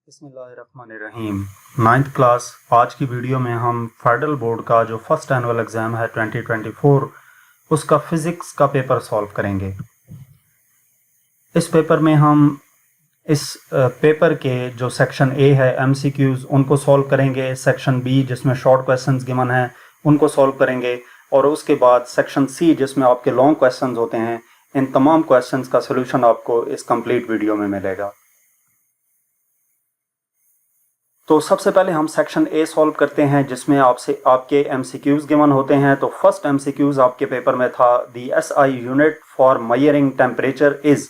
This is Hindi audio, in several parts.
बिस्मिल्लाहिर्रहमानिर्रहीम। 9th क्लास आज की वीडियो में हम फेडरल बोर्ड का जो फर्स्ट एनुअल एग्ज़ाम है 2024 उसका फ़िज़िक्स का पेपर सॉल्व करेंगे। इस पेपर में हम इस पेपर के जो सेक्शन ए है MCQs उनको सॉल्व करेंगे, सेक्शन बी जिसमें शॉर्ट क्वेश्चंस गिवन हैं उनको सॉल्व करेंगे और उसके बाद सेक्शन सी जिसमें आपके लॉन्ग क्वेश्चंस होते हैं। इन तमाम क्वेश्चंस का सलूशन आपको इस कंप्लीट वीडियो में मिलेगा। तो सबसे पहले हम सेक्शन ए सॉल्व करते हैं जिसमें आपके MCQs गिवन होते हैं। तो फर्स्ट MCQs आपके पेपर में था दी SI unit for measuring temperature is.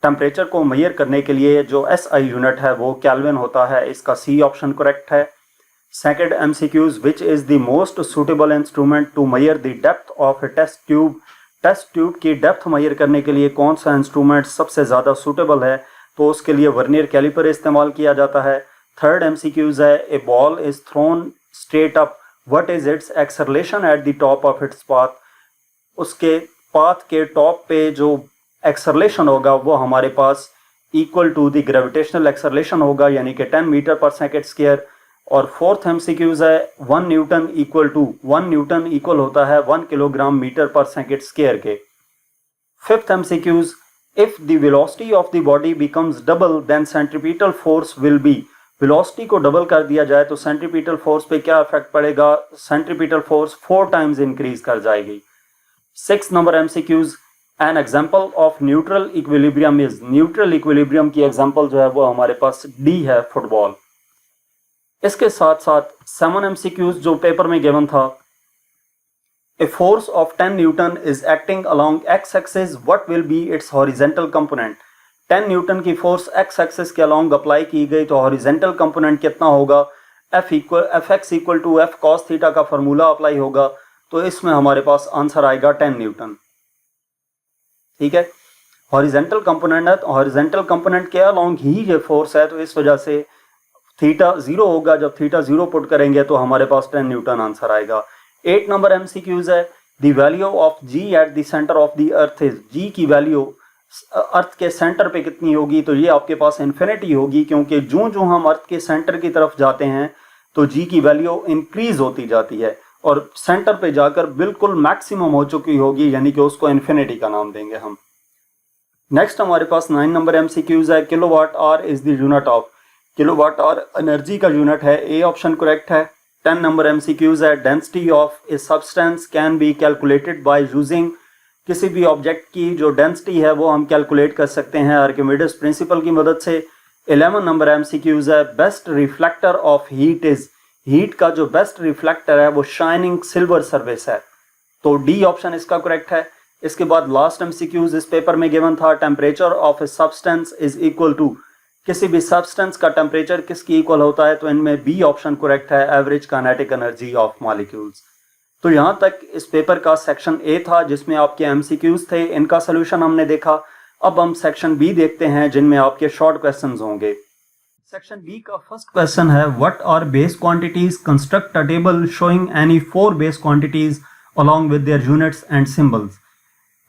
Temperature को मेजर करने के लिए जो SI यूनिट है वो केल्विन होता है, इसका सी ऑप्शन करेक्ट है। Second MCQs which is the most suitable instrument to measure the depth of a test tube. Test tube की डेप्थ मेजर करने के लिए कौन सा इंस्ट्रूमेंट सबसे ज़्यादा सुटेबल है, तो उसके लिए वर्नियर कैलिपर इस्तेमाल किया जाता है। थर्ड MCQs है a ball is thrown straight up, what is its acceleration at the top of its path. उसके पाथ के टॉप पे जो एक्सेलरेशन होगा वो हमारे पास equal to the gravitational acceleration होगा, यानी कि 10 मीटर पर सेकेंड स्क्वायर। और फोर्थ MCQs है 1 न्यूटन इक्वल होता है 1 kilogram meter per second square के। Fifth MCQs if the velocity of the body becomes double then centripetal force will be. Velocity को डबल कर दिया जाए तो सेंट्रीपिटल फोर्स पे क्या इफेक्ट पड़ेगा, सेंट्रीपिटल फोर्स 4 टाइम्स इंक्रीज कर जाएगी। 6 number MCQs an example of neutral equilibrium is. Neutral equilibrium की एग्जांपल जो है वो हमारे पास डी है, फुटबॉल। इसके साथ साथ 7 MCQs जो पेपर में गिवन था a force of 10 newton is acting along X axis, what will be its horizontal component. 10 newton की फोर्स एक्स एक्सिस के अलोंग अप्लाई की गई तो हॉरिजॉन्टल कंपोनेंट कितना होगा, Fx equal to F cos theta का फॉर्मूला अप्लाई होगा। तो इसमें हमारे पास आंसर आएगा 10 न्यूटन। ठीक है, हॉरिजॉन्टल कंपोनेंट है तो हॉरिजॉन्टल कंपोनेंट के अलोंग ही ये फोर्स है, तो इस वजह से थीटा 0 होगा। जब थीटा 0 पुट करेंगे तो हमारे पास 10 न्यूटन आंसर आएगा। 8 नंबर MCQs है the value of G at the centre of the earth is. G की वैल्यू अर्थ के सेंटर पे कितनी होगी, तो ये आपके पास इन्फिनिटी होगी, क्योंकि जो हम अर्थ के सेंटर की तरफ जाते हैं तो G की वैल्यू इंक्रीज होती जाती है और सेंटर पे जाकर बिल्कुल मैक्सिमम हो चुकी होगी, यानी कि उसको इन्फिनिटी का नाम देंगे हम। नेक्स्ट हमारे पास 9 नंबर MCQs है kilowatt hour is the unit of. Kilowatt hour energy का यूनिट है, ए ऑप्शन करेक्ट है। 10 नंबर MCQs है density of a substance can be calculated by using. किसी भी ऑब्जेक्ट की जो डेंसिटी है वो हम कैलकुलेट कर सकते हैं आर्किमिडीज प्रिंसिपल की मदद से। 11 नंबर MCQs है best reflector of heat is. Heat का जो बेस्ट रिफ्लेक्टर है वो शाइनिंग सिल्वर सर्फेस है, तो डी ऑप्शन इसका करेक्ट है। इसके बाद लास्ट MCQs इस पेपर में गिवन था temperature of a substance is equal to. किसी भी सब्सटेंस का टेम्परेचर किसकी इक्वल होता है, तो इनमें बी ऑप्शन करेक्ट है, average kinetic energy of molecules. तो यहाँ तक इस पेपर का सेक्शन ए था जिसमें आपके MCQs थे, इनका सोल्यूशन हमने देखा। अब हम सेक्शन बी देखते हैं जिनमें आपके शॉर्ट क्वेश्चंस होंगे। सेक्शन बी का फर्स्ट क्वेश्चन है what are base quantities, construct a table showing any 4 base quantities along with their units and symbols.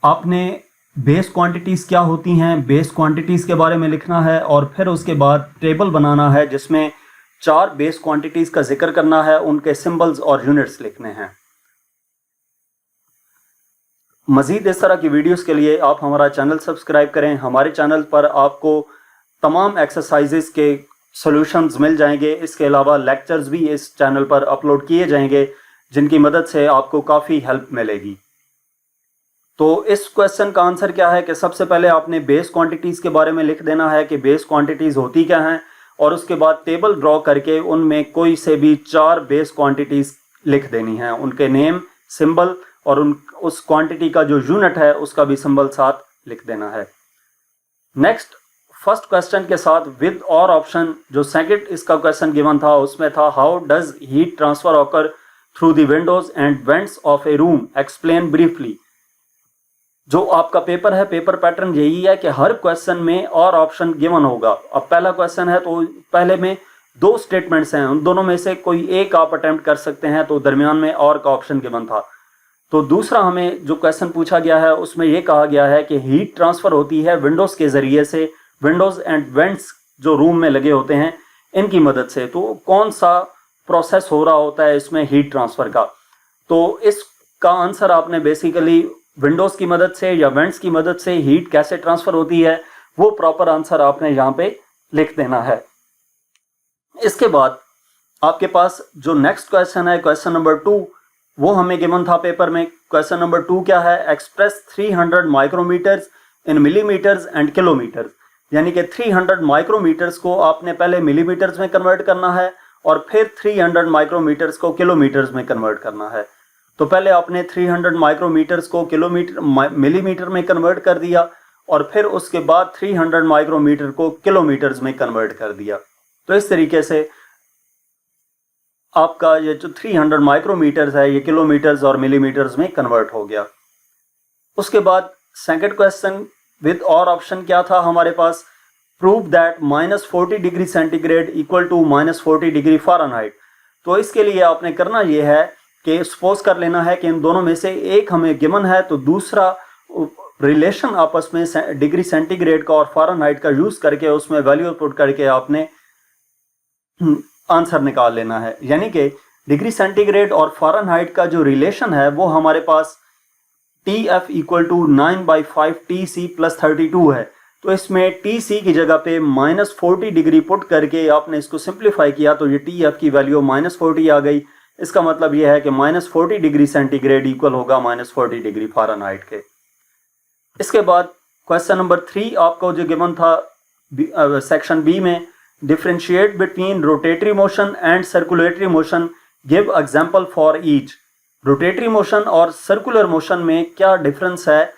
आपने बेस क्वांटिटीज क्या होती हैं, बेस क्वांटिटीज के बारे में लिखना है और फिर उसके बाद टेबल बनाना है जिसमें 4 बेस क्वांटिटीज का जिक्र करना है, उनके सिंबल्स और यूनिट्स लिखने हैं। मजीद इस तरह की वीडियोस के लिए आप हमारा चैनल सब्सक्राइब करें। हमारे चैनल पर आपको तमाम एक्सरसाइजेस के सॉल्यूशंस मिल जाएंगे। इसके अलावा लेक्चर्स भी इस चैनल पर अपलोड किए जाएंगे जिनकी मदद से आपको काफ़ी हेल्प मिलेगी। तो इस क्वेश्चन का आंसर क्या है कि सबसे पहले आपने बेस क्वांटिटीज़ के बारे में लिख देना है कि बेस क्वांटिटीज़ होती क्या हैं, और उसके बाद टेबल ड्रॉ करके उनमें कोई से भी 4 बेस क्वांटिटीज़ लिख देनी है, उनके नेम, सिंबल और उस क्वांटिटी का जो यूनिट है उसका भी सिंबल साथ लिख देना है। नेक्स्ट फर्स्ट क्वेश्चन के साथ विद और ऑप्शन, जो सेकंड इसका क्वेश्चन गिवन था उसमें था how does heat transfer occur through the Windows and vents of A room, explain briefly. जो आपका पेपर है, पेपर पैटर्न यही है कि हर क्वेश्चन में और ऑप्शन गिवन होगा। अब पहला क्वेश्चन है तो पहले में 2 स्टेटमेंट्स हैं, उन दोनों में से कोई एक आप अटेम्प्ट कर सकते हैं, तो दरमियान में और का ऑप्शन गिवन था। तो दूसरा हमें जो क्वेश्चन पूछा गया है उसमें यह कहा गया है कि हीट ट्रांसफर होती है विंडोज के जरिए से, विंडोज एंड वेंट्स जो रूम में लगे होते हैं इनकी मदद से। तो कौन सा प्रोसेस हो रहा होता है इसमें हीट ट्रांसफर का, तो इसका आंसर आपने बेसिकली विंडोज की मदद से या वेंट्स की मदद से हीट कैसे ट्रांसफर होती है वो प्रॉपर आंसर आपने यहाँ पे लिख देना है। इसके बाद आपके पास जो नेक्स्ट क्वेश्चन है, क्वेश्चन नंबर 2, वो हमें गिवन था पेपर में। क्वेश्चन नंबर 2 क्या है, express 300 micrometres in millimetres and kilometres, यानी कि 300 माइक्रोमीटर्स को आपने पहले मिलीमीटर्स में कन्वर्ट करना है और फिर 300 माइक्रोमीटर्स को किलोमीटर्स में कन्वर्ट करना है। तो पहले आपने 300 माइक्रोमीटर्स को मिलीमीटर में कन्वर्ट कर दिया और फिर उसके बाद 300 माइक्रोमीटर को किलोमीटर्स में कन्वर्ट कर दिया। तो इस तरीके से आपका ये जो 300 माइक्रोमीटर्स है ये किलोमीटर्स और मिलीमीटर्स में कन्वर्ट हो गया। उसके बाद सेकंड क्वेश्चन विद और ऑप्शन क्या था हमारे पास, prove that -40 degree centigrade equal to -40 degree Fahrenheit. तो इसके लिए आपने करना ये है कि सपोज कर लेना है कि इन दोनों में से एक हमें गिवन है तो दूसरा रिलेशन आपस में डिग्री सेंटीग्रेड का और फ़ारेनहाइट का यूज करके उसमें वैल्यू पुट करके आपने आंसर निकाल लेना है। यानी कि डिग्री सेंटीग्रेड और फ़ारेनहाइट का जो रिलेशन है वो हमारे पास TF इक्वल टू 9/5 TC + 32 है। तो इसमें TC की जगह पे -40 डिग्री पुट करके आपने इसको सिंप्लीफाई किया तो ये TF की वैल्यू -40 आ गई। इसका मतलब यह है कि -40 डिग्री सेंटीग्रेड इक्वल होगा -40 डिग्री फ़ारेनहाइट के। इसके बाद क्वेश्चन नंबर 3 आपको जो गिवन था सेक्शन बी में, differentiate between rotatory motion and circulatory motion, give example for each. Rotatory motion और सर्कुलर मोशन में क्या डिफरेंस है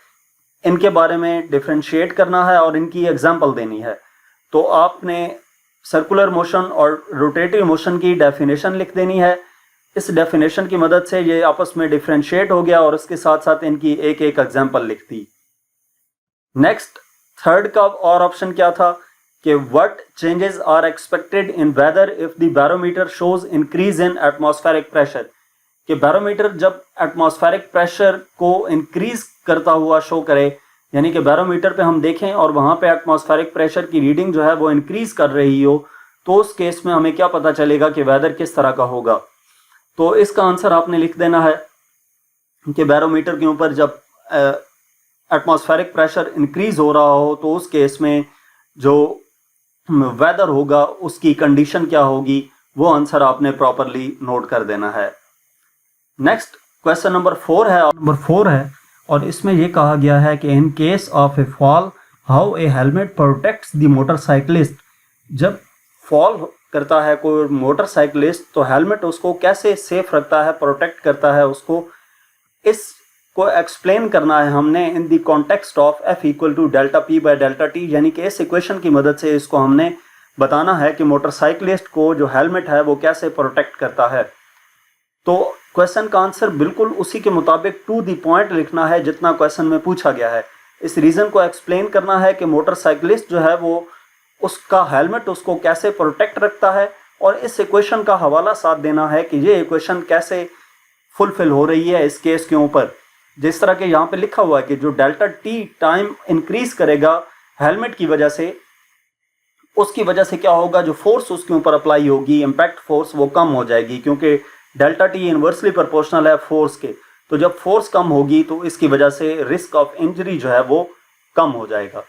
इनके बारे में डिफरेंशिएट करना है और इनकी एग्जांपल देनी है। तो आपने सर्कुलर मोशन और रोटेटरी मोशन की डेफिनेशन लिख देनी है। इस डेफिनेशन की मदद से ये आपस में डिफरेंशिएट हो गया और उसके साथ साथ इनकी एक एक एग्जांपल लिख दी। नेक्स्ट थर्ड का और ऑप्शन क्या था कि what changes are expected in weather if the barometer shows increase in atmospheric pressure, कि बैरोमीटर जब एटमॉस्फेरिक प्रेशर को इंक्रीज करता हुआ शो करे, यानी कि बैरोमीटर पे हम देखें और वहां पे एटमॉस्फेरिक प्रेशर की रीडिंग जो है वो इंक्रीज कर रही हो, तो उस केस में हमें क्या पता चलेगा कि वेदर किस तरह का होगा। तो इसका आंसर आपने लिख देना है कि बैरोमीटर के ऊपर जब एटमॉस्फेरिक प्रेशर इंक्रीज हो रहा हो तो उस केस में जो वेदर होगा उसकी कंडीशन क्या होगी, वो आंसर आपने प्रॉपरली नोट कर देना है। नेक्स्ट क्वेश्चन नंबर 4 है और इसमें यह कहा गया है कि in case of A fall how a helmet protects the motorcyclist. जब फॉल करता है कोई मोटरसाइकिलिस्ट तो हेलमेट उसको कैसे सेफ रखता है, प्रोटेक्ट करता है उसको, इसको एक्सप्लेन करना है हमने in the context of F equal to ΔP/ΔT, यानी कि इस इक्वेशन की मदद से इसको हमने बताना है कि मोटरसाइकिलिस्ट को जो हेलमेट है वो कैसे प्रोटेक्ट करता है। तो क्वेश्चन का आंसर बिल्कुल उसी के मुताबिक टू द पॉइंट लिखना है जितना क्वेश्चन में पूछा गया है। इस रीजन को एक्सप्लेन करना है कि मोटरसाइकिलिस्ट जो है वो उसका हेलमेट उसको कैसे प्रोटेक्ट रखता है और इस इक्वेशन का हवाला साथ देना है कि ये इक्वेशन कैसे फुलफिल हो रही है इस केस के ऊपर। जिस तरह के यहाँ पे लिखा हुआ है कि जो ΔT टाइम इंक्रीज करेगा हेलमेट की वजह से, उसकी वजह से क्या होगा, जो फोर्स उसके ऊपर अप्लाई होगी, इम्पैक्ट फोर्स, वो कम हो जाएगी क्योंकि ΔT इनवर्सली प्रोपोर्शनल है फोर्स के। तो जब फोर्स कम होगी तो इसकी वजह से रिस्क ऑफ इंजरी जो है वो कम हो जाएगा।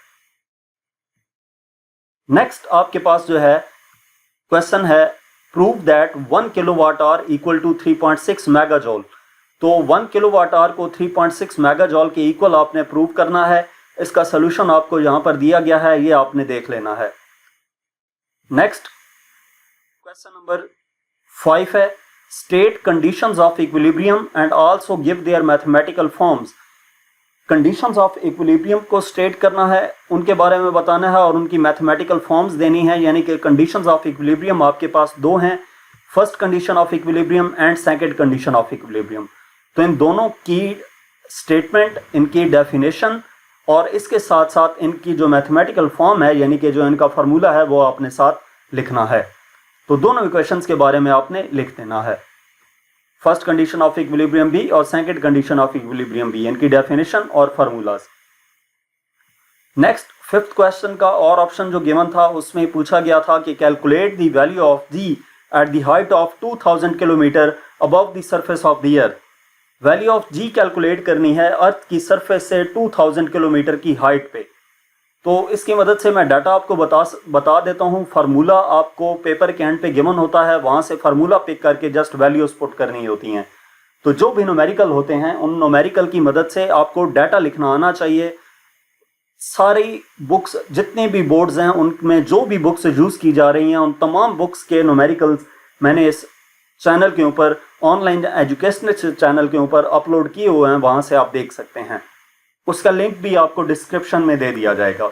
नेक्स्ट आपके पास जो है क्वेश्चन है prove that 1 kWh equal to 3.6 megajoule. तो 1 kWh को 3.6 मेगाजॉल के इक्वल आपने प्रूव करना है। इसका सोल्यूशन आपको यहां पर दिया गया है, ये आपने देख लेना है। नेक्स्ट क्वेश्चन नंबर 5 है state conditions of equilibrium and also give their mathematical forms. Conditions of equilibrium को स्टेट करना है, उनके बारे में बताना है और उनकी मैथमेटिकल फॉर्म्स देनी है। यानी कि कंडीशंस ऑफ इक्विलिब्रियम आपके पास दो हैं, first condition of equilibrium and second condition of equilibrium. तो इन दोनों की स्टेटमेंट, इनकी डेफिनेशन और इसके साथ साथ इनकी जो मैथमेटिकल फॉर्म है यानी कि जो इनका फार्मूला है वो आपने साथ लिखना है। तो दोनों इक्वेशंस के बारे में आपने लिख देना है, फर्स्ट कंडीशन ऑफ इक्विलिब्रियम भी और सेकंड कंडीशन ऑफ इक्विलिब्रियम भी, इनकी डेफिनेशन और फार्मूलाज। नेक्स्ट फिफ्थ क्वेश्चन का और ऑप्शन जो गिवन था उसमें पूछा गया था कि calculate the value of G at the height of 2000 kilometre above the surface of the earth. Value of G calculate करनी है अर्थ की सरफेस से 2000 किलोमीटर की हाइट पे। तो इसकी मदद से मैं डाटा आपको बता देता हूँ। फार्मूला आपको पेपर के एंड पे गिवन होता है, वहाँ से फार्मूला पिक करके जस्ट वैल्यूज पुट करनी होती हैं। तो जो भी न्यूमेरिकल होते हैं उन न्यूमेरिकल की मदद से आपको डाटा लिखना आना चाहिए। सारी बुक्स जितने भी बोर्ड्स हैं उनमें जो भी बुक्स यूज़ की जा रही हैं उन तमाम बुक्स के न्यूमेरिकल्स मैंने इस चैनल के ऊपर, ऑनलाइन एजुकेशनल चैनल के ऊपर अपलोड किए हुए हैं, वहाँ से आप देख सकते हैं। उसका लिंक भी आपको डिस्क्रिप्शन में दे दिया जाएगा।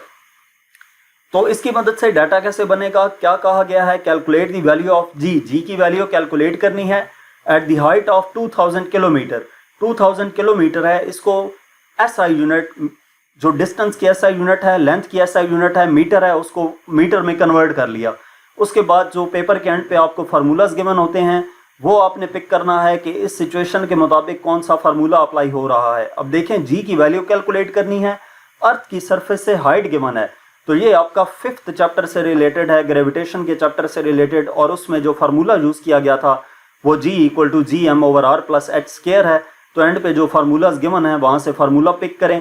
तो इसकी मदद से डाटा कैसे बनेगा, क्या कहा गया है, कैलकुलेट द वैल्यू ऑफ जी। जी की वैल्यू कैलकुलेट करनी है eight the height of 2000 kilometre. 2000 kilometre है, इसको एसआई यूनिट, जो डिस्टेंस की एसआई यूनिट है, लेंथ की एसआई यूनिट है, मीटर है, उसको मीटर में कन्वर्ट कर लिया। उसके बाद जो पेपर के एंड पे आपको फार्मूलाज गिवन होते हैं वो आपने पिक करना है कि इस सिचुएशन के मुताबिक कौन सा फार्मूला अप्लाई हो रहा है। अब देखें, जी की वैल्यू कैलकुलेट करनी है, अर्थ की सरफेस से हाइट गिवन है, तो ये आपका 5th चैप्टर से रिलेटेड है, ग्रेविटेशन के चैप्टर से रिलेटेड, और उसमें जो फार्मूला यूज किया गया था वो G = gm/r + h² है। तो एंड पे जो फार्मूलाज गिवन है वहां से फार्मूला पिक करें।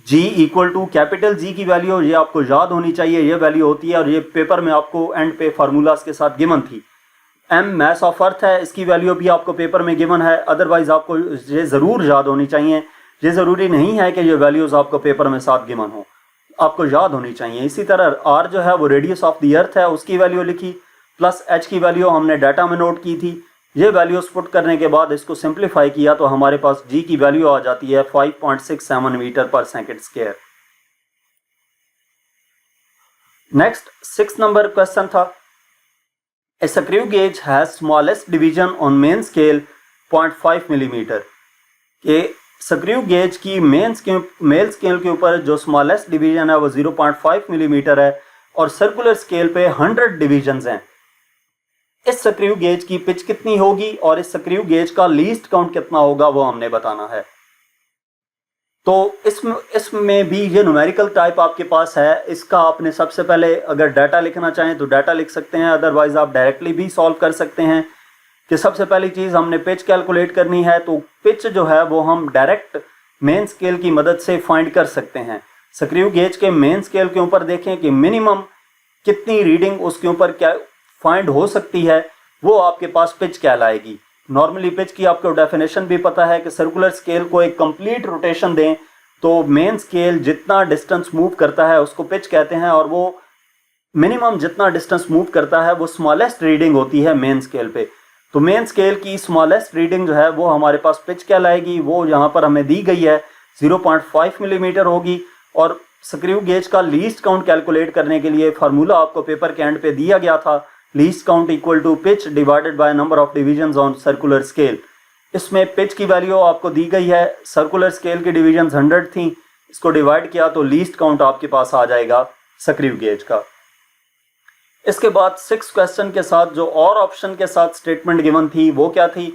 G = कैपिटल G की वैल्यू ये आपको याद होनी चाहिए, ये वैल्यू होती है, और ये पेपर में आपको एंड पे फार्मूलाज के साथ गिवन थी। M मास ऑफ अर्थ है, इसकी वैल्यू भी आपको पेपर में गिवन है, अदरवाइज आपको ये ज़रूर याद होनी चाहिए। ये ज़रूरी नहीं है कि ये वैल्यूज़ आपको पेपर में साथ गिवन हो, आपको याद होनी चाहिए। इसी तरह R जो है वो रेडियस ऑफ द अर्थ है, उसकी वैल्यू लिखी, प्लस H की वैल्यू हमने डाटा में नोट की थी। ये वैल्यूज पुट करने के बाद इसको सिंप्लीफाई किया तो हमारे पास G की वैल्यू आ जाती है 5.67 metre per second square. Next 6 number question था, A screw gauge has smallest division on main scale 0.5 millimetre. के स्क्रू गेज की मेल स्केल के ऊपर जो स्मॉलेस्ट डिवीजन है वो 0.5 मिलीमीटर है और सर्कुलर स्केल पे 100 डिविजन्स हैं। इस स्क्रू गेज की पिच कितनी होगी और इस स्क्रू गेज का लीस्ट काउंट कितना होगा वो हमने बताना है। तो इसमें भी ये न्यूमेरिकल टाइप आपके पास है। इसका आपने सबसे पहले अगर डाटा लिखना चाहें तो डाटा लिख सकते हैं, अदरवाइज आप डायरेक्टली भी सॉल्व कर सकते हैं। कि सबसे पहली चीज़ हमने पिच कैलकुलेट करनी है, तो पिच जो है वो हम डायरेक्ट मेन स्केल की मदद से फाइंड कर सकते हैं। स्क्रू गेज के मेन स्केल के ऊपर देखें कि मिनिमम कितनी रीडिंग उसके ऊपर क्या फाइंड हो सकती है, वो आपके पास पिच कहलाएगी। नॉर्मली पिच की आपको डेफिनेशन भी पता है कि सर्कुलर स्केल को एक कंप्लीट रोटेशन दें तो मेन स्केल जितना डिस्टेंस मूव करता है उसको पिच कहते हैं, और वो मिनिमम जितना डिस्टेंस मूव करता है वो स्मॉलेस्ट रीडिंग होती है मेन स्केल पे। तो मेन स्केल की स्मॉलेस्ट रीडिंग जो है वो हमारे पास पिच कहलाएगी, वो यहाँ पर हमें दी गई है 0.5 मिलीमीटर होगी। और स्क्रू गेज का लीस्ट काउंट कैलकुलेट करने के लिए फार्मूला आपको पेपर के एंड पे दिया गया था, least count = pitch divided by number of divisions on circular scale. इसमें पिच की वैल्यू आपको दी गई है, सर्कुलर स्केल की डिविजन्स 100 थी, इसको डिवाइड किया तो लीस्ट काउंट आपके पास आ जाएगा स्क्रू गेज का। इसके बाद 6 क्वेश्चन के साथ जो और ऑप्शन के साथ स्टेटमेंट गिवन थी वो क्या थी,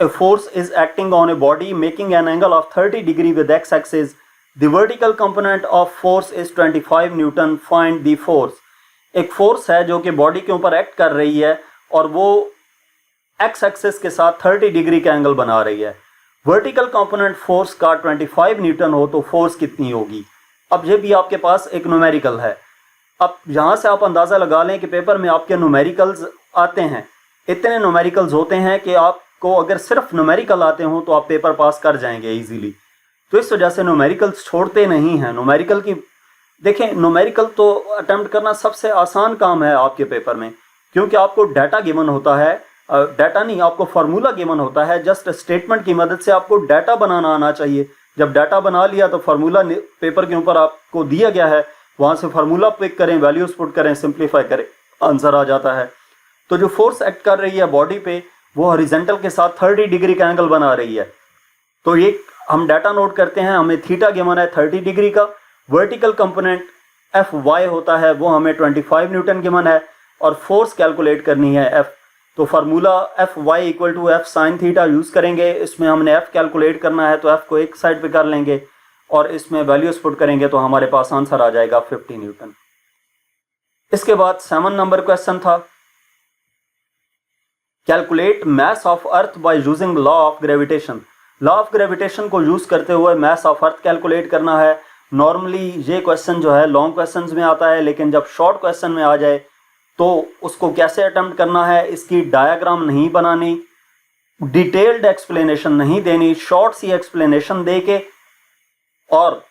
a force is acting on a body making an angle of 30 degree with x axis, the vertical component of force is 25 Newton, find the force. एक फोर्स है जो कि बॉडी के ऊपर एक्ट कर रही है और वो एक्स एक्सिस के साथ 30 डिग्री का एंगल बना रही है। वर्टिकल कंपोनेंट फोर्स का 25 न्यूटन हो तो फोर्स कितनी होगी। अब ये भी आपके पास एक न्यूमेरिकल है। अब यहाँ से आप अंदाज़ा लगा लें कि पेपर में आपके न्यूमेरिकल्स आते हैं, इतने न्यूमेरिकल्स होते हैं कि आपको अगर सिर्फ न्यूमेरिकल आते हो तो आप पेपर पास कर जाएंगे इजीली। तो इस वजह से न्यूमेरिकल्स छोड़ते नहीं हैं। न्यूमेरिकल की देखें, न्यूमेरिकल तो अटेम्प्ट करना सबसे आसान काम है आपके पेपर में, क्योंकि आपको डाटा गिवन होता है, डाटा नहीं आपको फार्मूला गिवन होता है। जस्ट स्टेटमेंट की मदद से आपको डाटा बनाना आना चाहिए। जब डाटा बना लिया तो फार्मूला पेपर के ऊपर आपको दिया गया है, वहाँ से फार्मूला पिक करें, वैल्यूज पुट करें, सिंप्लीफाई करें, आंसर आ जाता है। तो जो फोर्स एक्ट कर रही है बॉडी पे वो हॉरिजॉन्टल के साथ 30 डिग्री का एंगल बना रही है। तो ये हम डाटा नोट करते हैं, हमें थीटा गिवन है 30 डिग्री का, वर्टिकल कंपोनेंट Fy होता है वो हमें 25 न्यूटन गिवन है, और फोर्स कैलकुलेट करनी है F। तो formula Fy = F sin theta use करेंगे। इसमें हमने F कैलकुलेट करना है तो F को एक साइड पे कर लेंगे और इसमें वैल्यूज पुट करेंगे तो हमारे पास आंसर आ जाएगा 50 न्यूटन। इसके बाद 7 नंबर क्वेश्चन था, calculate mass of earth by using law of gravitation. Law of gravitation को यूज करते हुए मास ऑफ अर्थ कैलकुलेट करना है। नॉर्मली ये क्वेश्चन जो है लॉन्ग क्वेश्चंस में आता है, लेकिन जब शॉर्ट क्वेश्चन में आ जाए तो उसको कैसे अटेम्प्ट करना है, इसकी डायग्राम नहीं बनानी, डिटेल्ड एक्सप्लेनेशन नहीं देनी, शॉर्ट सी एक्सप्लेनेशन दे के और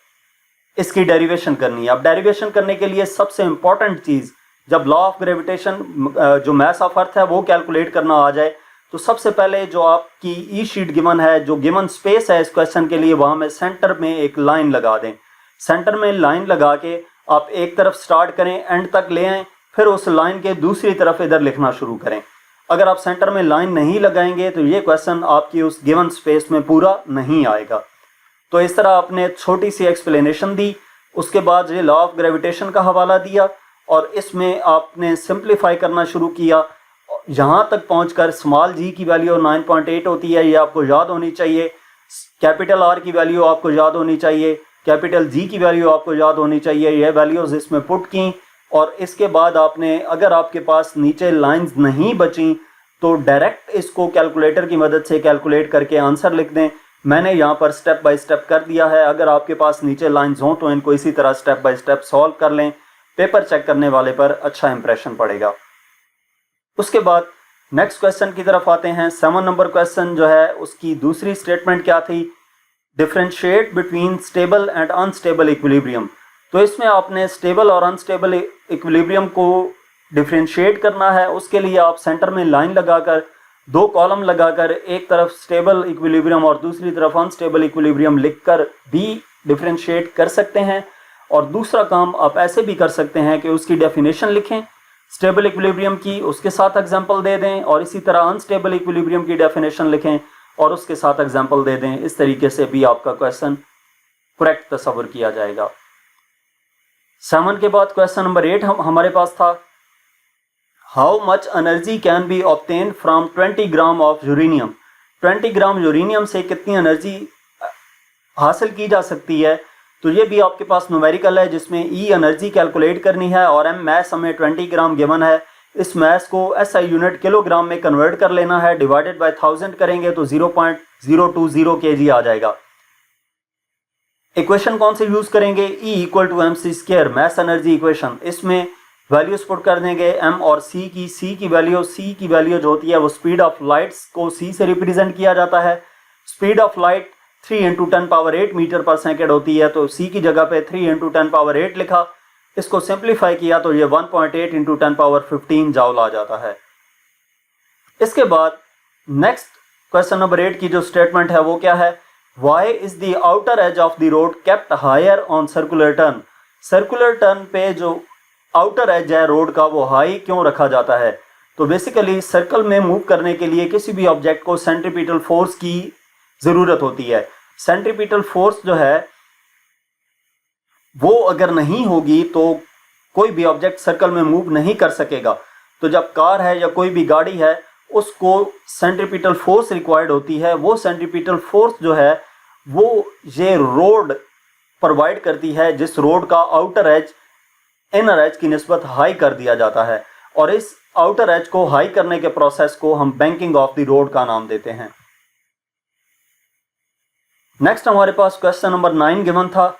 इसकी डेरिवेशन करनी है। अब डेरिवेशन करने के लिए सबसे इंपॉर्टेंट चीज, जब लॉ ऑफ ग्रेविटेशन जो मास ऑफ अर्थ है वो कैलकुलेट करना आ जाए तो सबसे पहले जो आपकी ई शीट गिवन है, जो गिवन स्पेस है इस क्वेश्चन के लिए, वहां में सेंटर में एक लाइन लगा दें। सेंटर में लाइन लगा के आप एक तरफ स्टार्ट करें, एंड तक ले आएं, फिर उस लाइन के दूसरी तरफ इधर लिखना शुरू करें। अगर आप सेंटर में लाइन नहीं लगाएंगे तो ये क्वेश्चन आपकी उस गिवन स्पेस में पूरा नहीं आएगा। तो इस तरह आपने छोटी सी एक्सप्लेनेशन दी, उसके बाद ये लॉ ऑफ ग्रेविटेशन का हवाला दिया और इसमें आपने सिंप्लीफाई करना शुरू किया। यहाँ तक पहुंचकर स्मॉल जी की वैल्यू 9.8 होती है, ये आपको याद होनी चाहिए। कैपिटल आर की वैल्यू आपको याद होनी चाहिए, कैपिटल जी की वैल्यू आपको याद होनी चाहिए। ये वैल्यूज इसमें पुट की और इसके बाद आपने, अगर आपके पास नीचे लाइंस नहीं बची तो डायरेक्ट इसको कैलकुलेटर की मदद से कैलकुलेट करके आंसर लिख दें। मैंने यहाँ पर स्टेप बाय स्टेप कर दिया है। अगर आपके पास नीचे लाइंस हों तो इनको इसी तरह स्टेप बाय स्टेप सॉल्व कर लें, पेपर चेक करने वाले पर अच्छा इंप्रेशन पड़ेगा। उसके बाद नेक्स्ट क्वेश्चन की तरफ आते हैं। 7 नंबर क्वेश्चन जो है उसकी दूसरी स्टेटमेंट क्या थी, differentiate between stable and unstable equilibrium. तो इसमें आपने स्टेबल और अनस्टेबल इक्विलिब्रियम को डिफरेंशिएट करना है। उसके लिए आप सेंटर में लाइन लगाकर 2 कॉलम लगाकर एक तरफ स्टेबल इक्विलिब्रियम और दूसरी तरफ अनस्टेबल इक्विलिब्रियम लिखकर भी डिफरेंशिएट कर सकते हैं। और दूसरा काम आप ऐसे भी कर सकते हैं कि उसकी डेफिनेशन लिखें स्टेबल इक्विलिब्रियम की, उसके साथ एग्जांपल दे दें, और इसी तरह अनस्टेबल इक्विलिब्रियम की डेफिनेशन लिखें और उसके साथ एग्जांपल दे दें। इस तरीके से भी आपका क्वेश्चन करेक्ट तस्वर किया जाएगा। 7 के बाद क्वेश्चन नंबर 8 हमारे पास था, how much energy can be obtain from 20 gram of uranium. 20 gram uranium से कितनी एनर्जी हासिल की जा सकती है। तो ये भी आपके पास न्यूमेरिकल है जिसमें ई एनर्जी कैलकुलेट करनी है और एम मैस हमें 20 ग्राम गिवन है। इस मैस को एसआई यूनिट किलोग्राम में कन्वर्ट कर लेना है, डिवाइडेड बाय 1000 करेंगे तो 0.020 kg आ जाएगा। इक्वेशन कौन से यूज करेंगे, E equal to mc², mass energy equation. इसमें वैल्यूज पुट कर देंगे m और c की वैल्यू जो होती है वो स्पीड ऑफ लाइट को c से रिप्रेजेंट किया जाता है। Speed of light 3 × 10⁸ metre per second होती है, तो c की जगह पे 3 × 10⁸ लिखा। इसको सिंप्लीफाई किया तो ये 1.8 × 10⁻15 जाउल आ जाता है। इसके बाद नेक्स्ट क्वेश्चन नंबर 8 की जो स्टेटमेंट है वो क्या है, why is the outer edge of the road kept higher on circular turn. Circular turn पे जो आउटर एज है रोड का वो हाई क्यों रखा जाता है। तो बेसिकली सर्कल में मूव करने के लिए किसी भी ऑब्जेक्ट को सेंट्रीपिटल फोर्स की जरूरत होती है। सेंट्रीपिटल फोर्स जो है वो अगर नहीं होगी तो कोई भी ऑब्जेक्ट सर्कल में मूव नहीं कर सकेगा। तो जब कार है या कोई भी गाड़ी है उसको सेंट्रीपिटल फोर्स रिक्वायर्ड होती है। वो सेंट्रीपिटल फोर्स जो है वो ये रोड प्रोवाइड करती है, जिस रोड का आउटर एज इनर एज की निस्बत हाई कर दिया जाता है, और इस आउटर एज को हाई करने के प्रोसेस को हम बैंकिंग ऑफ द रोड का नाम देते हैं। नेक्स्ट हमारे पास क्वेश्चन नंबर 9 गिवन था,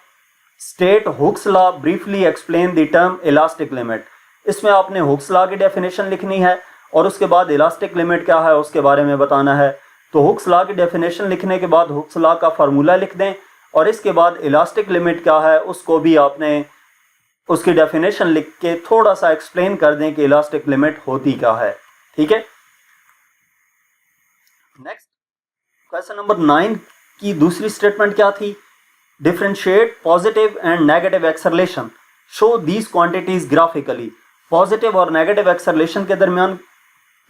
state Hooke's law briefly explain the term elastic limit. इसमें आपने हुक्स लॉ की डेफिनेशन लिखनी है और उसके बाद इलास्टिक लिमिट क्या है उसके बारे में बताना है। तो हुक्स लॉ की डेफिनेशन लिखने के बाद हुक्स लॉ का फार्मूला लिख दें और इसके बाद इलास्टिक लिमिट क्या है उसको भी आपने उसकी डेफिनेशन लिख के थोड़ा सा एक्सप्लेन कर दें कि इलास्टिक लिमिट होती क्या है। ठीक है। नेक्स्ट क्वेश्चन नंबर 9 की दूसरी स्टेटमेंट क्या थी, differentiate positive and negative acceleration, show these quantities graphically. Positive और नेगेटिव एक्सेलरेशन के दरमियान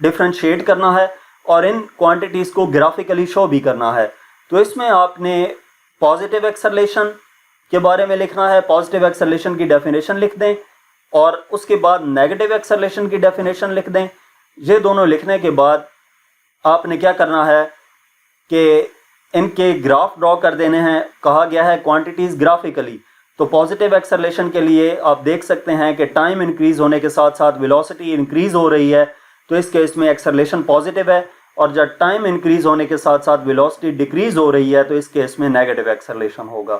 डिफरेंशिएट करना है और इन क्वांटिटीज को ग्राफिकली शो भी करना है। तो इसमें आपने पॉजिटिव एक्सेलरेशन के बारे में लिखना है, पॉजिटिव एक्सेलरेशन की डेफिनेशन लिख दें और उसके बाद नेगेटिव एक्सेलरेशन की डेफिनेशन लिख दें। ये दोनों लिखने के बाद आपने क्या करना है कि इनके ग्राफ ड्रॉ कर देने हैं, कहा गया है क्वांटिटीज ग्राफिकली। तो पॉजिटिव एक्सेलरेशन के लिए आप देख सकते हैं कि टाइम इंक्रीज होने के साथ साथ वेलोसिटी इंक्रीज हो रही है, तो इस केस में एक्सेलरेशन पॉजिटिव है। और जब टाइम इंक्रीज होने के साथ साथ वेलोसिटी डिक्रीज हो रही है, तो इस केस में नेगेटिव एक्सेलरेशन होगा।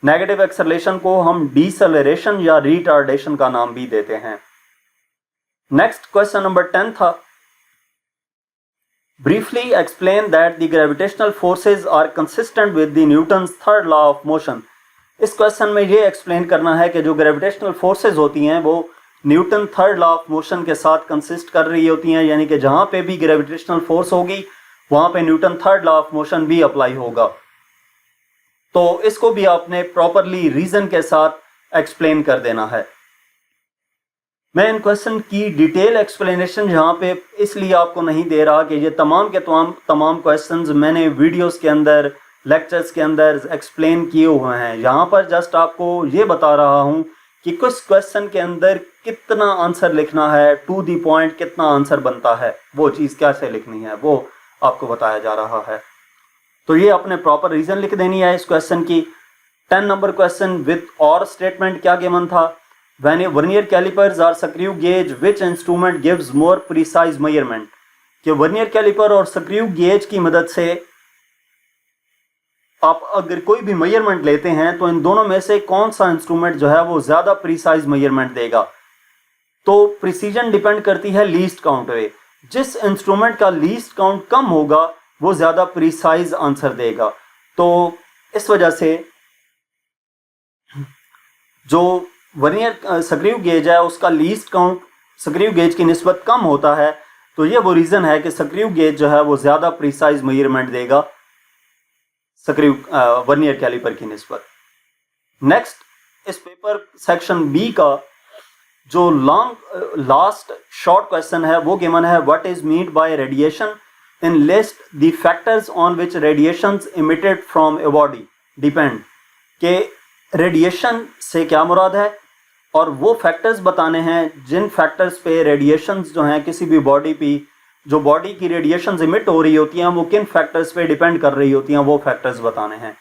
नेगेटिव एक्सेलरेशन को हम डिसेलरेशन या रिटार्डेशन का नाम भी देते हैं। नेक्स्ट क्वेश्चन नंबर 10 था, briefly explain that the gravitational forces are consistent with the Newton's third law of motion। इस क्वेश्चन में ये एक्सप्लेन करना है कि जो ग्रेविटेशनल फोर्सेज होती हैं वो Newton third law of motion के साथ कंसिस्ट कर रही होती हैं, यानी कि जहां पे भी ग्रेविटेशनल फोर्स होगी वहां पे Newton third law of motion भी अप्लाई होगा। तो इसको भी आपने प्रॉपरली रीजन के साथ एक्सप्लेन कर देना है। मैं इन क्वेश्चन की डिटेल एक्सप्लेनेशन यहाँ पे इसलिए आपको नहीं दे रहा कि ये तमाम के तमाम क्वेश्चंस मैंने वीडियोस के अंदर, लेक्चर्स के अंदर एक्सप्लेन किए हुए हैं। यहाँ पर जस्ट आपको ये बता रहा हूँ कि कुछ क्वेश्चन के अंदर कितना आंसर लिखना है, टू दी पॉइंट कितना आंसर बनता है, वो चीज़ कैसे लिखनी है वो आपको बताया जा रहा है। तो ये अपने प्रॉपर रीजन लिख देनी है इस क्वेश्चन की। 10 नंबर क्वेश्चन विद और स्टेटमेंट क्या गिवन था, when a vernier calipers are screw gauge which instrument gives more precise measurement। कि वर्नियर कैलिपर और स्क्रू गेज की मदद से आप अगर कोई भी मेजरमेंट लेते हैं तो इन दोनों में से कौन सा इंस्ट्रूमेंट जो है वो ज्यादा प्रिसाइज मेजरमेंट देगा। तो प्रिसीजन डिपेंड करती है लीस्ट काउंट पे। जिस इंस्ट्रूमेंट का लीस्ट काउंट कम होगा वो ज्यादा प्रिसाइज आंसर देगा। तो इस वजह से जो वर्नियर स्क्रू गेज है उसका लीस्ट काउंट स्क्रू गेज की निस्बत कम होता है, तो ये वो रीजन है कि स्क्रू गेज जो है वो ज्यादा प्रिसाइज मेजरमेंट देगा स्क्रू वर्नियर कैलिपर की निस्बत। नेक्स्ट, इस पेपर सेक्शन बी का जो लास्ट शॉर्ट क्वेश्चन है वो गिवन है, what is meant by radiation in list the factors on which radiations emitted from a body depend. के रेडिएशन से क्या मुराद है और वो फैक्टर्स बताने हैं जिन फैक्टर्स पे रेडिएशंस जो हैं किसी भी बॉडी पे, जो बॉडी की रेडिएशंस इमिट हो रही होती हैं वो किन फैक्टर्स पे डिपेंड कर रही होती हैं, वो फैक्टर्स बताने हैं।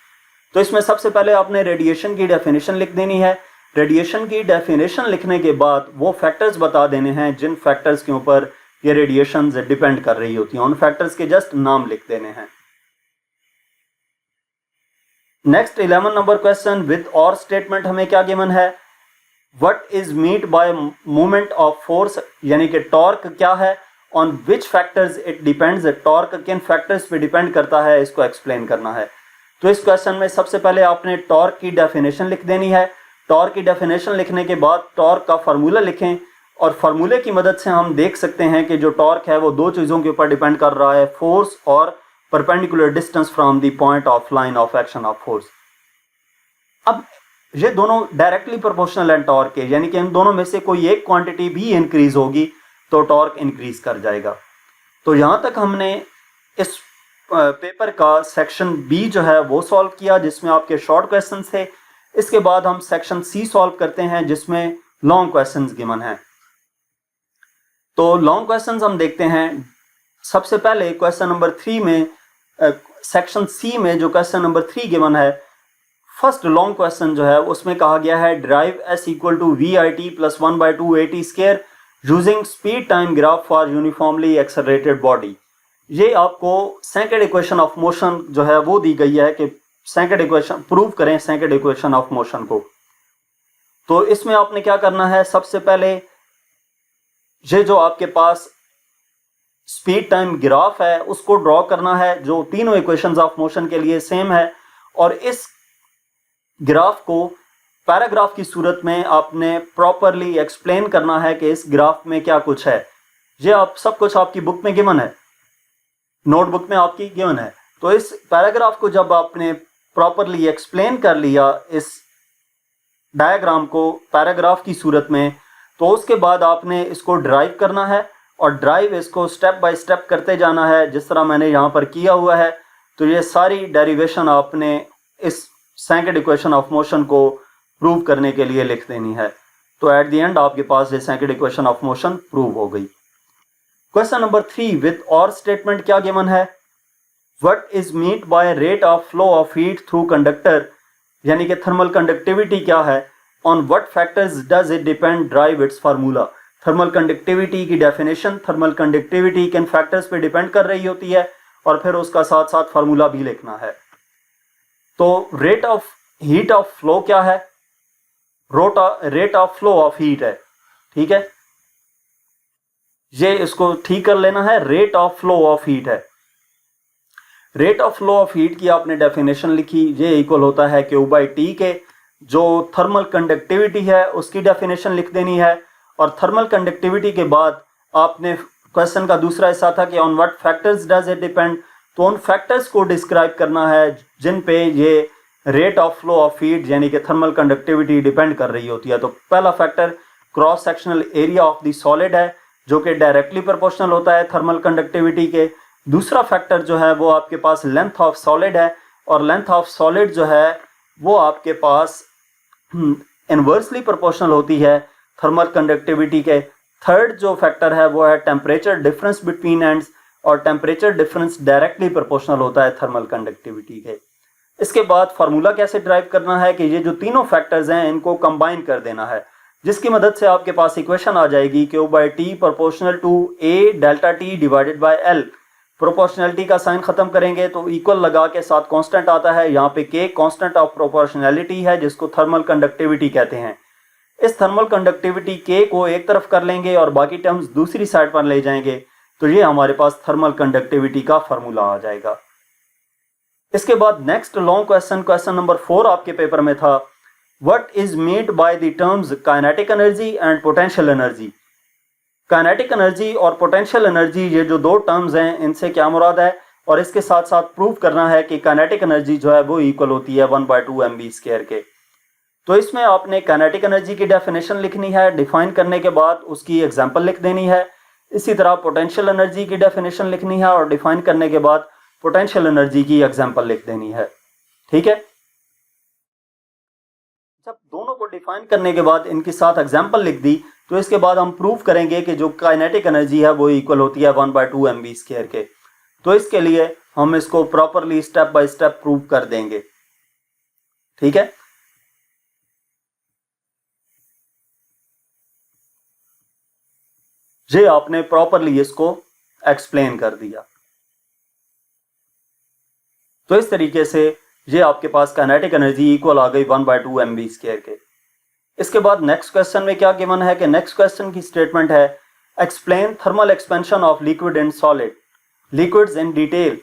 तो इसमें सबसे पहले आपने रेडिएशन की डेफिनेशन लिख देनी है। रेडिएशन की डेफिनेशन लिखने के बाद वो फैक्टर्स बता देने हैं जिन फैक्टर्स के ऊपर ये रेडिएशंस डिपेंड कर रही होती हैं, उन फैक्टर्स के जस्ट नाम लिख देने हैं। नेक्स्ट 11 नंबर क्वेश्चन विद और स्टेटमेंट हमें क्या गिवन है, what is meant by movement of force, यानी कि टॉर्क क्या है, on which factors it depends, torque किन फैक्टर्स पे डिपेंड करता है, इसको एक्सप्लेन करना है। तो इस क्वेश्चन में सबसे पहले आपने टॉर्क की डेफिनेशन लिख देनी है। टॉर्क की डेफिनेशन लिखने के बाद टॉर्क का फार्मूला लिखें और फार्मूले की मदद से हम देख सकते हैं कि जो टॉर्क है वो दो चीज़ों के ऊपर डिपेंड कर रहा है, फोर्स और perpendicular distance from the point of line of action of force. अब ये दोनों डायरेक्टली प्रोपोर्शनल है टॉर्क के, यानी कि इन दोनों में से कोई एक क्वांटिटी भी इंक्रीज होगी तो टॉर्क इंक्रीज कर जाएगा। तो यहां तक हमने इस पेपर का सेक्शन बी जो है वो सॉल्व किया जिसमें आपके शॉर्ट क्वेश्चन थे। इसके बाद हम सेक्शन सी सॉल्व करते हैं जिसमें लॉन्ग क्वेश्चंस गिवन हैं। तो लॉन्ग क्वेश्चंस हम देखते हैं। सबसे पहले क्वेश्चन नंबर 3 में सेक्शन सी में जो क्वेश्चन नंबर 3 गिवन है, फर्स्ट लॉन्ग क्वेश्चन जो है उसमें कहा गया है derive S equal to V I T plus 1/2 AT square using speed time graph for uniformly accelerated body. ये आपको सेकंड इक्वेशन ऑफ मोशन जो है वो दी गई है कि सेकंड इक्वेशन प्रूव करें सेकंड इक्वेशन ऑफ मोशन को। तो इसमें आपने क्या करना है, सबसे पहले ये जो आपके पास स्पीड टाइम ग्राफ है उसको ड्रॉ करना है जो तीनों इक्वेशंस ऑफ मोशन के लिए सेम है, और इस ग्राफ को पैराग्राफ की सूरत में आपने प्रॉपरली एक्सप्लेन करना है कि इस ग्राफ में क्या कुछ है। ये आप सब कुछ आपकी बुक में गिवन है, नोटबुक में आपकी गिवन है। तो इस पैराग्राफ को जब आपने प्रॉपरली एक्सप्लेन कर लिया इस डायग्राम को पैराग्राफ की सूरत में, तो उसके बाद आपने इसको ड्राइव करना है और ड्राइव इसको स्टेप बाय स्टेप करते जाना है जिस तरह मैंने यहाँ पर किया हुआ है। तो ये सारी डेरिवेशन आपने इस सेकंड इक्वेशन ऑफ मोशन को प्रूव करने के लिए लिख देनी है। तो एट द एंड आपके पास ये second equation of motion prove हो गई। क्वेश्चन नंबर 3 विद और स्टेटमेंट क्या गिवन है, what is meant by rate of flow of heat through conductor, यानी कि थर्मल कंडक्टिविटी क्या है, on what factors does it depend, derive its formula. Thermal conductivity की डेफिनेशन थर्मल कंडक्टिविटी किन फैक्टर्स पे डिपेंड कर रही होती है, और फिर उसका साथ साथ फार्मूला भी लिखना है। तो rate of heat of flow क्या है, rate of flow of heat है, ठीक है, ये इसको ठीक कर लेना है, rate of flow of heat है। Rate of flow of heat की आपने डेफिनेशन लिखी, ये इक्वल होता है Q बाई टी के। जो थर्मल कंडक्टिविटी है उसकी डेफिनेशन लिख देनी है, और थर्मल कंडक्टिविटी के बाद आपने क्वेश्चन का दूसरा हिस्सा था कि on what factors does it depend, तो उन फैक्टर्स को डिस्क्राइब करना है जिन पे ये rate of flow of heat यानी कि थर्मल कंडक्टिविटी डिपेंड कर रही होती है। तो पहला factor cross sectional area of the solid है, जो कि डायरेक्टली प्रोपोर्शनल होता है थर्मल कंडक्टिविटी के। दूसरा फैक्टर जो है वो आपके पास लेंथ ऑफ सॉलिड है, और लेंथ ऑफ सॉलिड जो है वो आपके पास इनवर्सली प्रोपोर्शनल होती है थर्मल कंडक्टिविटी के। थर्ड जो फैक्टर है वो है टेम्परेचर डिफरेंस बिटवीन एंड्स, और टेम्परेचर डिफरेंस डायरेक्टली प्रोपोर्शनल होता है थर्मल कंडक्टिविटी के। इसके बाद फार्मूला कैसे ड्राइव करना है कि ये जो तीनों फैक्टर्स हैं इनको कंबाइन कर देना है, जिसकी मदद से आपके पास इक्वेशन आ जाएगी Q by T proportional to A delta T divided by L। Proportionality का साइन खत्म करेंगे तो इक्वल लगा के साथ कांस्टेंट आता है, यहाँ पे K कांस्टेंट ऑफ प्रोपोर्शनैलिटी है जिसको थर्मल कंडक्टिविटी कहते हैं। इस थर्मल कंडक्टिविटी K को एक तरफ कर लेंगे और बाकी टर्म्स दूसरी साइड पर ले जाएंगे, तो ये हमारे पास थर्मल कंडक्टिविटी का फार्मूला आ जाएगा। इसके बाद नेक्स्ट लॉन्ग क्वेश्चन नंबर 4 आपके पेपर में था, what is made by the terms kinetic energy and potential energy. Kinetic energy और पोटेंशियल एनर्जी ये जो दो टर्म्स हैं इनसे क्या मुराद है, और इसके साथ साथ प्रूव करना है कि काइनेटिक एनर्जी जो है वो इक्वल होती है 1/2 mv² के। तो इसमें आपने काइनेटिक एनर्जी की डेफिनेशन लिखनी है, डिफाइन करने के बाद उसकी एग्जांपल लिख देनी है। इसी तरह पोटेंशियल एनर्जी की डेफिनेशन लिखनी है और डिफाइन करने के बाद पोटेंशियल एनर्जी की एग्जांपल लिख देनी है, ठीक है। जब दोनों को डिफाइन करने के बाद इनके साथ एग्जांपल लिख दी, तो इसके बाद हम प्रूव करेंगे कि जो काइनेटिक एनर्जी है वो इक्वल होती है 1/2 mv² के। तो इसके लिए हम इसको properly step by step prove कर देंगे, ठीक है। ये आपने प्रॉपरली इसको एक्सप्लेन कर दिया। तो इस तरीके से ये आपके पास काइनेटिक एनर्जी इक्वल आ गई 1/2 mv² के। इसके बाद नेक्स्ट क्वेश्चन में क्या गिवन है कि नेक्स्ट क्वेश्चन की स्टेटमेंट है, explain thermal expansion of liquid and solid, liquids in detail.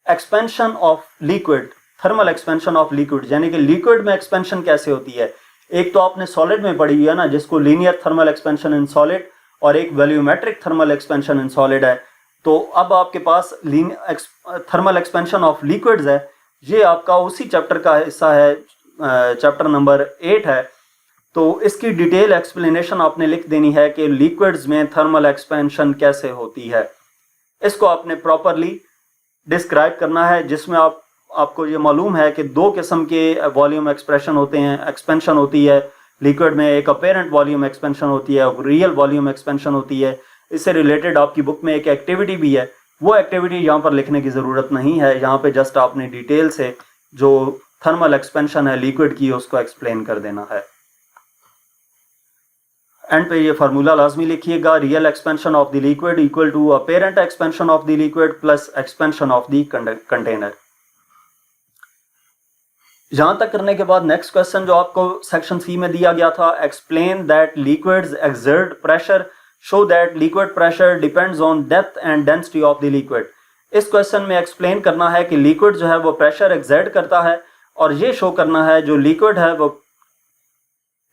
Expansion of liquid, thermal expansion of liquid, यानी कि लिक्विड में एक्सपेंशन कैसे होती है। एक तो आपने सॉलिड में पढ़ी हुई है ना, जिसको linear thermal expansion in solid, और एक volumetric thermal expansion in solid है। तो अब आपके पास थर्मल एक्सपेंशन ऑफ लिक्विड्स है, ये आपका उसी चैप्टर का हिस्सा है, चैप्टर नंबर 8 है। तो इसकी डिटेल एक्सप्लेनेशन आपने लिख देनी है कि लिक्विड्स में थर्मल एक्सपेंशन कैसे होती है। इसको आपने प्रॉपरली डिस्क्राइब करना है, जिसमें आपको ये मालूम है कि दो किस्म के वॉल्यूम एक्सप्रेशन होते हैं, एक्सपेंशन होती है लिक्विड में। एक अपेरेंट वॉल्यूम एक्सपेंशन होती है और रियल वॉल्यूम एक्सपेंशन होती है। इससे रिलेटेड आपकी बुक में एक एक्टिविटी भी है, वो एक्टिविटी यहाँ पर लिखने की ज़रूरत नहीं है। यहाँ पे जस्ट आपने डिटेल से जो थर्मल एक्सपेंशन है लिक्विड की उसको एक्सप्लेन कर देना है। एंड पे ये फार्मूला लाजमी लिखिएगा, real expansion of the liquid equal to apparent expansion of the liquid plus expansion of the container. यहां तक करने के बाद नेक्स्ट क्वेश्चन जो आपको सेक्शन सी में दिया गया था, explain that liquids exert pressure, show that liquid pressure depends on depth and density of the liquid. इस क्वेश्चन में एक्सप्लेन करना है कि लिक्विड जो है वो प्रेशर एक्सर्ट करता है, और ये शो करना है जो लिक्विड है वो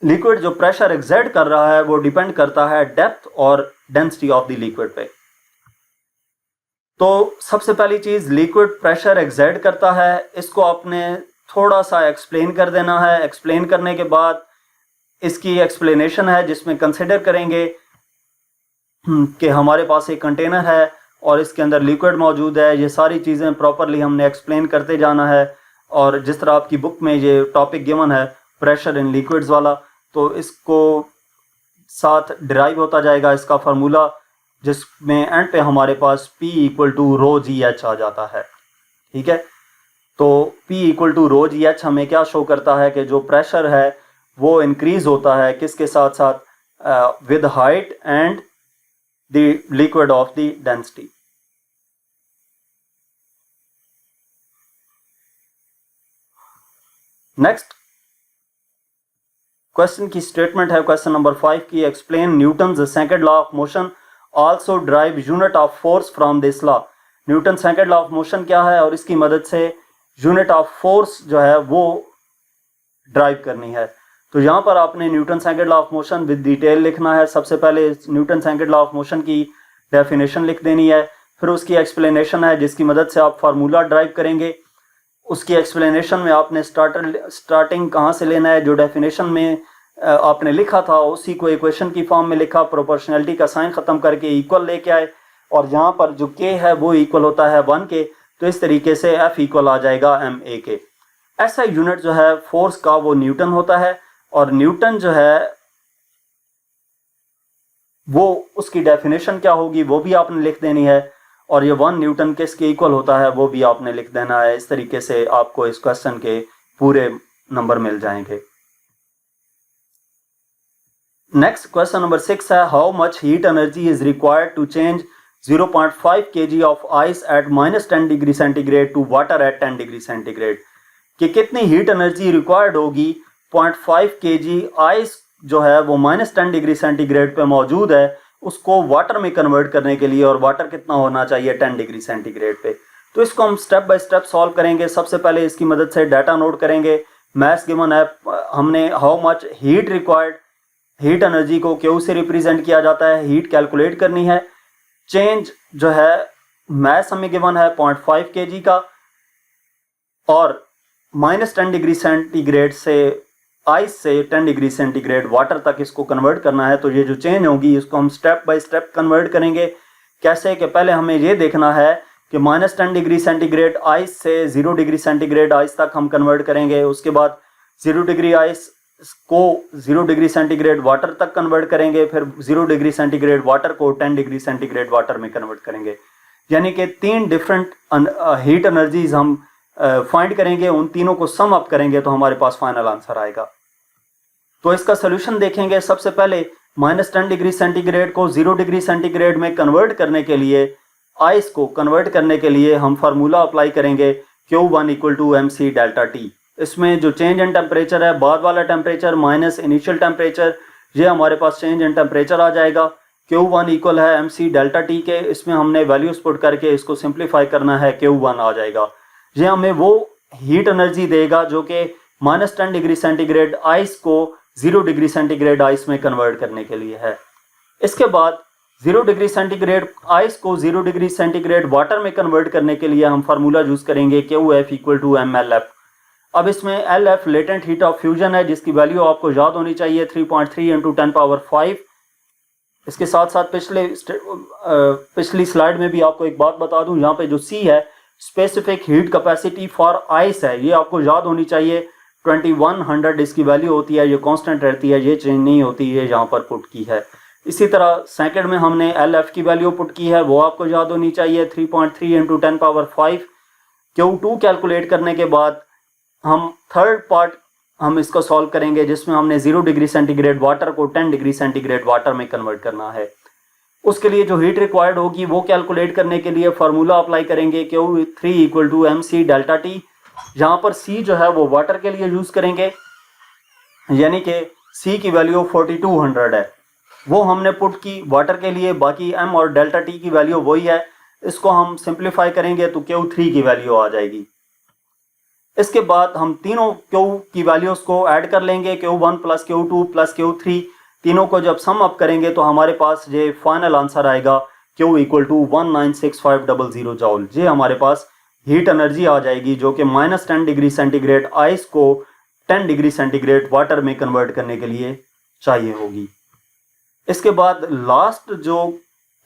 लिक्विड जो प्रेशर एक्सर्ट कर रहा है वो डिपेंड करता है डेप्थ और डेंसिटी ऑफ द लिक्विड पे। तो सबसे पहली चीज लिक्विड प्रेशर एक्सर्ट करता है, इसको आपने थोड़ा सा एक्सप्लेन कर देना है। एक्सप्लेन करने के बाद इसकी एक्सप्लेनेशन है जिसमें कंसिडर करेंगे कि हमारे पास एक कंटेनर है और इसके अंदर लिक्विड मौजूद है। ये सारी चीज़ें प्रॉपरली हमने एक्सप्लेन करते जाना है, और जिस तरह आपकी बुक में ये टॉपिक गिवन है प्रेशर इन लिक्विड्स वाला, तो इसको साथ डिराइव होता जाएगा इसका फार्मूला, जिसमें एंड पे हमारे पास P = ρgh आ जाता है। ठीक है, तो P equal to rho G H हमें क्या शो करता है कि जो प्रेशर है वो इंक्रीज होता है किसके साथ साथ, with height and the liquid of the density. Next question की स्टेटमेंट है क्वेश्चन नंबर 5 की, explain Newton second law of motion also drive unit of force from this law. Newton second law of motion क्या है और इसकी मदद से यूनिट ऑफ फोर्स जो है वो ड्राइव करनी है। तो यहाँ पर आपने Newton second law of motion with detail लिखना है। सबसे पहले Newton second law of motion की डेफिनेशन लिख देनी है, फिर उसकी एक्सप्लेनेशन है जिसकी मदद से आप फार्मूला ड्राइव करेंगे। उसकी एक्सप्लेनेशन में आपने स्टार्टिंग कहाँ से लेना है, जो डेफिनेशन में आपने लिखा था उसी को इक्वेशन की फॉर्म में लिखा, प्रोपोर्शनलिटी का साइन खत्म करके इक्वल लेके आए, और यहाँ पर जो के है वो इक्वल होता है 1 के, तो इस तरीके से एफ इक्वल आ जाएगा एम ए के। ऐसा यूनिट जो है फोर्स का वो न्यूटन होता है, और न्यूटन जो है वो उसकी डेफिनेशन क्या होगी वो भी आपने लिख देनी है, और ये 1 न्यूटन किसके इक्वल होता है वो भी आपने लिख देना है। इस तरीके से आपको इस क्वेश्चन के पूरे नंबर मिल जाएंगे। नेक्स्ट क्वेश्चन नंबर 6 है, how much heat energy is required to change 0.5 kg of ice at -10 degree centigrade to water at 10 degree centigrade. कि कितनी हीट एनर्जी रिक्वायर्ड होगी 0.5 kg आइस जो है वो -10 डिग्री सेंटीग्रेड पे मौजूद है उसको वाटर में कन्वर्ट करने के लिए, और वाटर कितना होना चाहिए 10 डिग्री सेंटीग्रेड पे। तो इसको हम स्टेप बाय स्टेप सॉल्व करेंगे। सबसे पहले इसकी मदद से डाटा नोट करेंगे। मैथ्स गिवन है, हमने how much heat required, heat energy को क्यू से रिप्रेजेंट किया जाता है, हीट कैलकुलेट करनी है। चेंज जो है मैथ्स हमें गिवन है 0.5 kg का, और -10 डिग्री सेंटीग्रेड से आइस से 10 डिग्री सेंटीग्रेड वाटर तक इसको कन्वर्ट करना है। तो ये जो चेंज होगी इसको हम स्टेप बाय स्टेप कन्वर्ट करेंगे। कैसे कि पहले हमें ये देखना है कि -10 डिग्री सेंटीग्रेड आइस से 0 डिग्री सेंटीग्रेड आइस तक हम कन्वर्ट करेंगे। उसके बाद 0 डिग्री आइस को 0 डिग्री सेंटीग्रेड वाटर तक कन्वर्ट करेंगे, फिर 0 डिग्री सेंटीग्रेड वाटर को 10 डिग्री सेंटीग्रेड वाटर में कन्वर्ट करेंगे। यानी कि 3 डिफरेंट हीट एनर्जीज हम फाइंड करेंगे, उन तीनों को सम अप करेंगे तो हमारे पास फाइनल आंसर आएगा। तो इसका सोल्यूशन देखेंगे। सबसे पहले -10 डिग्री सेंटीग्रेड को 0 डिग्री सेंटीग्रेड में कन्वर्ट करने के लिए, आइस को कन्वर्ट करने के लिए हम फार्मूला अप्लाई करेंगे Q1 equal to MC delta T. इसमें जो चेंज इन टेम्परेचर है, बाद वाला टेम्परेचर माइनस इनिशियल टेम्परेचर, ये हमारे पास चेंज इन टेम्परेचर आ जाएगा। Q1 इक्वल है MC डेल्टा टी के, इसमें हमने वैल्यूज पुट करके इसको सिंप्लीफाई करना है, Q1 आ जाएगा। ये हमें वो हीट एनर्जी देगा जो कि -10 डिग्री सेंटीग्रेड आइस को 0 डिग्री सेंटीग्रेड आइस में कन्वर्ट करने के लिए है। इसके बाद 0 डिग्री सेंटीग्रेड आइस को 0 डिग्री सेंटीग्रेड वाटर में कन्वर्ट करने के लिए हम फार्मूला यूज करेंगे QF इक्वल टू MLF। अब इसमें LF latent heat of fusion है जिसकी वैल्यू आपको याद होनी चाहिए 3.3 × 10⁵। इसके साथ साथ पिछली स्लाइड में भी आपको एक बात बता दूं, यहाँ पे जो C है specific heat capacity for ice है, ये आपको याद होनी चाहिए 2100 इसकी वैल्यू होती है, ये कांस्टेंट रहती है, ये चेंज नहीं होती है, यहाँ पर पुट की है। इसी तरह सेकंड में हमने LF की वैल्यू पुट की है, वो आपको याद होनी चाहिए 3.3 × 10⁵। Q2 कैलकुलेट करने के बाद हम थर्ड पार्ट हम इसको सॉल्व करेंगे जिसमें हमने 0 डिग्री सेंटीग्रेड वाटर को 10 डिग्री सेंटीग्रेड वाटर में कन्वर्ट करना है। उसके लिए जो हीट रिक्वायर्ड होगी वो कैलकुलेट करने के लिए फार्मूला अप्लाई करेंगे Q3 equal to MC delta T. यहाँ पर C जो है वो वाटर के लिए यूज करेंगे, यानी कि C की वैल्यू 4200 है, वो हमने पुट की वाटर के लिए। बाकी M और डेल्टा टी की वैल्यू वही है, इसको हम सिंप्लीफाई करेंगे तो Q3 की वैल्यू आ जाएगी। इसके बाद हम तीनों Q की वैल्यूज को ऐड कर लेंगे, Q1 + Q2 + Q3, तीनों को जब सम अप करेंगे तो हमारे पास ये फाइनल आंसर आएगा Q इक्वल टू 196500 जॉल। ये हमारे पास हीट एनर्जी आ जाएगी जो कि -10 डिग्री सेंटीग्रेड आइस को 10 डिग्री सेंटीग्रेड वाटर में कन्वर्ट करने के लिए चाहिए होगी। इसके बाद लास्ट जो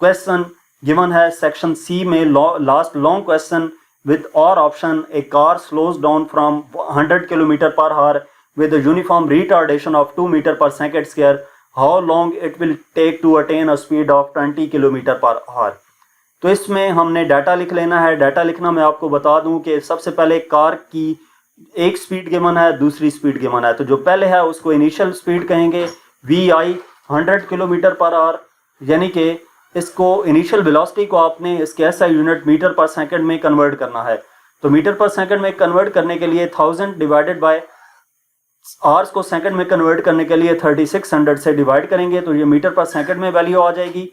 क्वेश्चन गिवन है सेक्शन C में, last long question with or option, a car slows down from 100 km/h with a uniform retardation of 2 m/s². How long it will take to attain a speed of 20 km/h? तो इसमें हमने डाटा लिख लेना है। डाटा लिखना मैं आपको बता दूं कि सबसे पहले कार की एक स्पीड गिवन है, दूसरी स्पीड गिवन है। तो जो पहले है उसको इनिशियल स्पीड कहेंगे, VI 100 किलोमीटर पर आवर, यानी कि इसको इनिशियल वेलोसिटी को आपने इसके SI unit metre per second में कन्वर्ट करना है। तो मीटर पर सेकंड में कन्वर्ट करने के लिए 1000 डिवाइडेड बाय आवर्स को सेकंड में कन्वर्ट करने के लिए 3600 से डिवाइड करेंगे, तो ये मीटर पर सेकंड में वैल्यू आ जाएगी।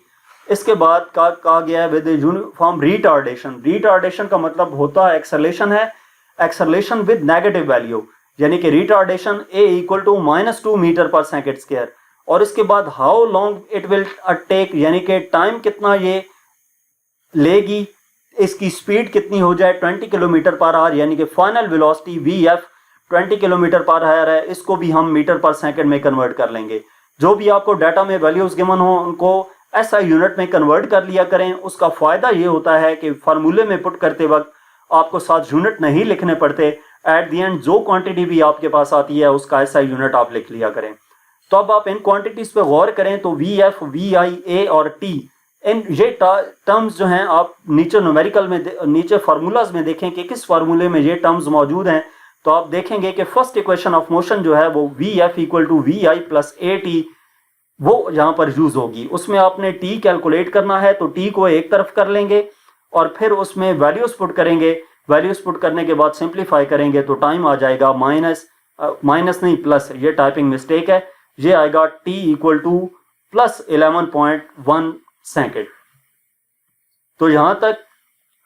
इसके बाद कहा गया है विद यूनिफॉर्म रिटार्डेशन। रिटार्डेशन का मतलब होता है एक्सेलरेशन है, एक्सेलरेशन विद नेगेटिव वैल्यू, यानी कि retardation A equal to -2 metre per second square. और इसके बाद how long it will take, यानी कि टाइम कितना ये लेगी, इसकी स्पीड कितनी हो जाए 20 किलोमीटर पर आवर, यानी कि final velocity VF 20 kilometre per hour है। इसको भी हम मीटर पर सेकंड में कन्वर्ट कर लेंगे। जो भी आपको डाटा में वैल्यूज गिवन हो उनको SI यूनिट में कन्वर्ट कर लिया करें। उसका फायदा ये होता है कि फार्मूले में पुट करते वक्त आपको 7 यूनिट नहीं लिखने पड़ते। एट द एंड जो क्वांटिटी भी आपके पास आती है उसका SI यूनिट आप लिख लिया करें। तो अब आप इन क्वांटिटीज पे गौर करें तो VF, VI, A और T, इन ये टर्म्स जो हैं आप नीचे न्यूमेरिकल में नीचे फार्मूलाज में देखें कि किस फार्मूले में ये टर्म्स मौजूद हैं। तो आप देखेंगे कि फर्स्ट इक्वेशन ऑफ मोशन जो है वो VF equal to VI plus AT वो यहाँ पर यूज होगी। उसमें आपने T कैलकुलेट करना है, तो T को एक तरफ कर लेंगे और फिर उसमें वैल्यूज पुट करेंगे। वैल्यूज पुट करने के बाद सिंप्लीफाई करेंगे तो टाइम आ जाएगा माइनस नहीं प्लस, ये टाइपिंग मिस्टेक है, ये आएगा T equal two plus 11.1 second. तो यहां तक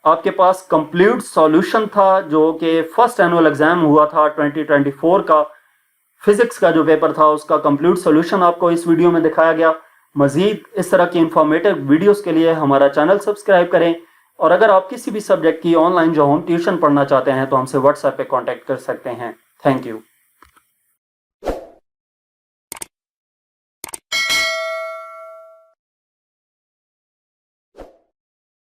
आपके पास कंप्लीट सॉल्यूशन था जो कि फर्स्ट एनुअल एग्जाम हुआ था 2024 का फिजिक्स का जो पेपर था, उसका कंप्लीट सॉल्यूशन आपको इस वीडियो में दिखाया गया। मजीद इस तरह की इंफॉर्मेटिव वीडियोस के लिए हमारा चैनल सब्सक्राइब करें, और अगर आप किसी भी सब्जेक्ट की ऑनलाइन जो होम ट्यूशन पढ़ना चाहते हैं तो हमसे व्हाट्सएप पे कांटेक्ट कर सकते हैं। Thank you.